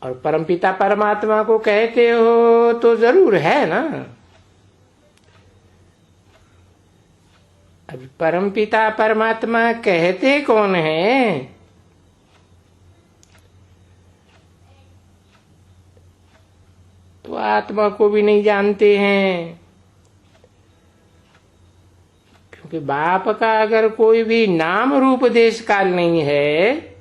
और परमपिता परमात्मा को कहते हो तो जरूर है ना। अब परमपिता परमात्मा कहते कौन है? तो आत्मा को भी नहीं जानते हैं, क्योंकि बाप का अगर कोई भी नाम रूप देश काल नहीं है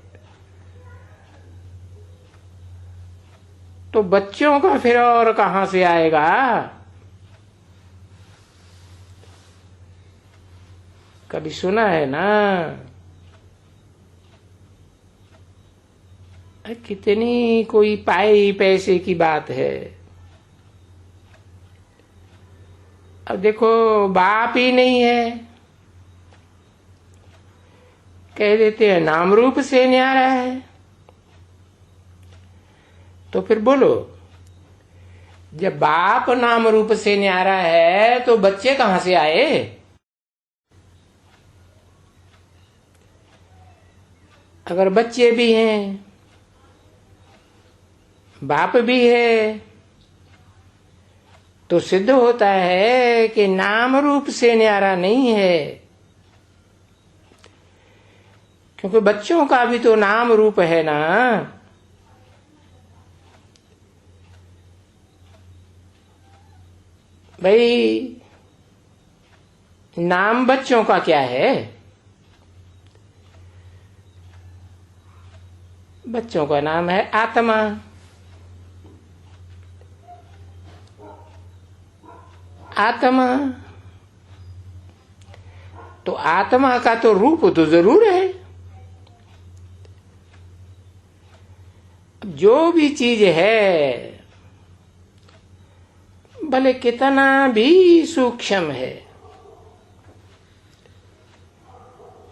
तो बच्चों का फिर और कहां से आएगा? कभी सुना है ना? कितनी कोई पाई पैसे की बात है। अब देखो बाप ही नहीं है, कह देते हैं नाम रूप से न्यारा है। तो फिर बोलो, जब बाप नाम रूप से न्यारा है तो बच्चे कहां से आए? अगर बच्चे भी हैं, बाप भी है, तो सिद्ध होता है कि नाम रूप से न्यारा नहीं है, क्योंकि बच्चों का भी तो नाम रूप है ना। भाई नाम बच्चों का क्या है? बच्चों का नाम है आत्मा। आत्मा तो आत्मा का तो रूप तो जरूर है। जो भी चीज है भले कितना भी सूक्ष्म है,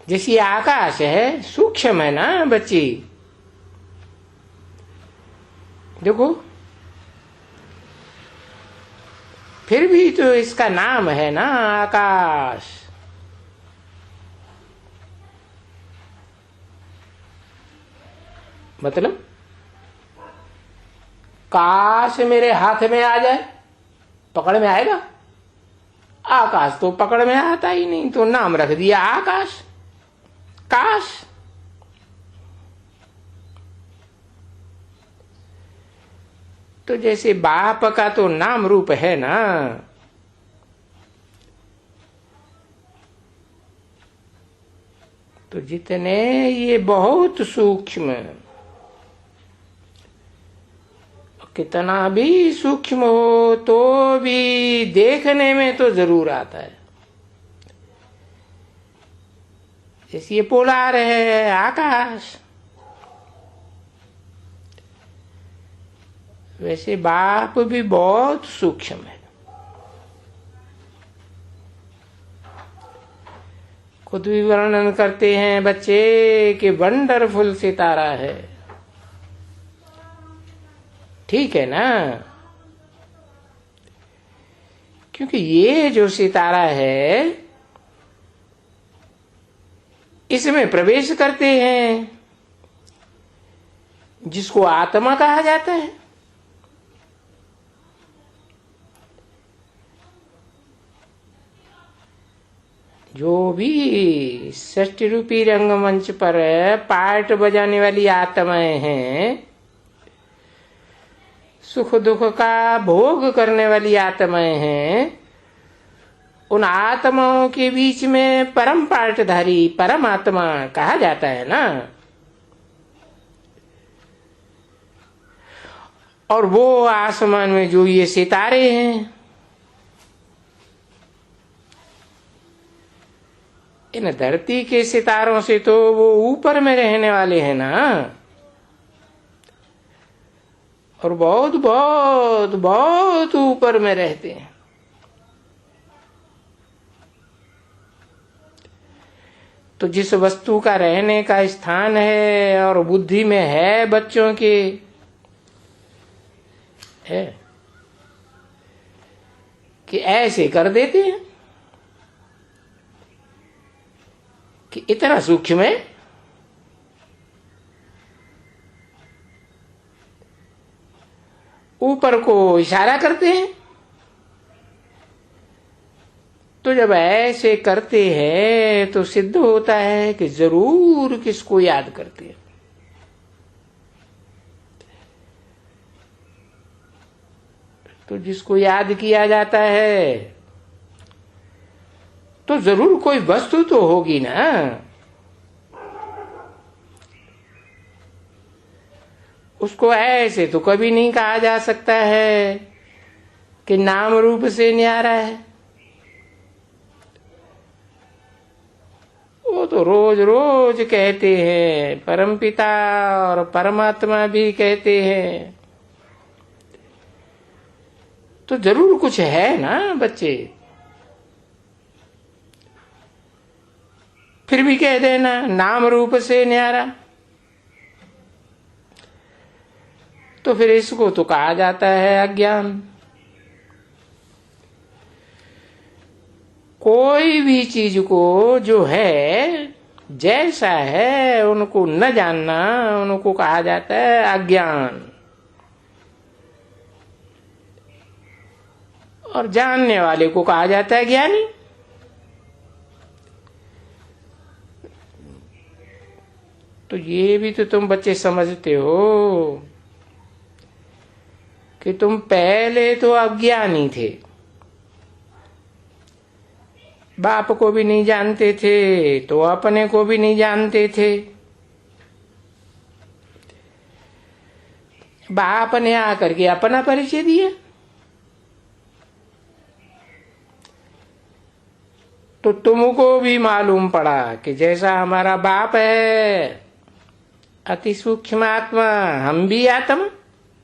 जैसे आकाश है, सूक्ष्म है ना बच्ची। देखो फिर भी तो इसका नाम है ना आकाश। मतलब काश मेरे हाथ में आ जाए, पकड़ में आएगा? आकाश तो पकड़ में आता ही नहीं, तो नाम रख दिया आकाश, काश। तो जैसे बाप का तो नाम रूप है ना, तो जितने ये बहुत सूक्ष्म, कितना भी सूक्ष्म हो तो भी देखने में तो जरूर आता है। जैसे ये पोलार है आकाश, वैसे बाप भी बहुत सूक्ष्म है। खुद भी वर्णन करते हैं बच्चे कि वंडरफुल सितारा है। ठीक है ना? क्योंकि ये जो सितारा है इसमें प्रवेश करते हैं जिसको आत्मा कहा जाता है। जो भी षष्ठी रूपी रंगमंच पर पार्ट बजाने वाली आत्माएं हैं, सुख दुख का भोग करने वाली आत्माएं हैं, उन आत्माओं के बीच में परम पार्टधारी परमात्मा कहा जाता है ना। और वो आसमान में जो ये सितारे हैं, इन धरती के सितारों से तो वो ऊपर में रहने वाले हैं ना, और बहुत बहुत बहुत ऊपर में रहते हैं। तो जिस वस्तु का रहने का स्थान है और बुद्धि में है बच्चों के, है कि ऐसे कर देते हैं कि इतना सूक्ष्म है। ऊपर को इशारा करते हैं। तो जब ऐसे करते हैं तो सिद्ध होता है कि जरूर किसको याद करते हैं। तो जिसको याद किया जाता है तो जरूर कोई वस्तु तो होगी ना। उसको ऐसे तो कभी नहीं कहा जा सकता है कि नाम रूप से न्यारा है। वो तो रोज रोज कहते हैं, परमपिता और परमात्मा भी कहते हैं। तो जरूर कुछ है ना बच्चे। फिर भी कह देना नाम रूप से न्यारा, तो फिर इसको तो कहा जाता है अज्ञान। कोई भी चीज को जो है जैसा है उनको न जानना, उनको कहा जाता है अज्ञान। और जानने वाले को कहा जाता है ज्ञानी। तो ये भी तो तुम बच्चे समझते हो कि तुम पहले तो अज्ञानी थे, बाप को भी नहीं जानते थे तो अपने को भी नहीं जानते थे। बाप ने आकर के अपना परिचय दिया तो तुमको भी मालूम पड़ा कि जैसा हमारा बाप है अति सूक्ष्म आत्मा, हम भी आत्मा।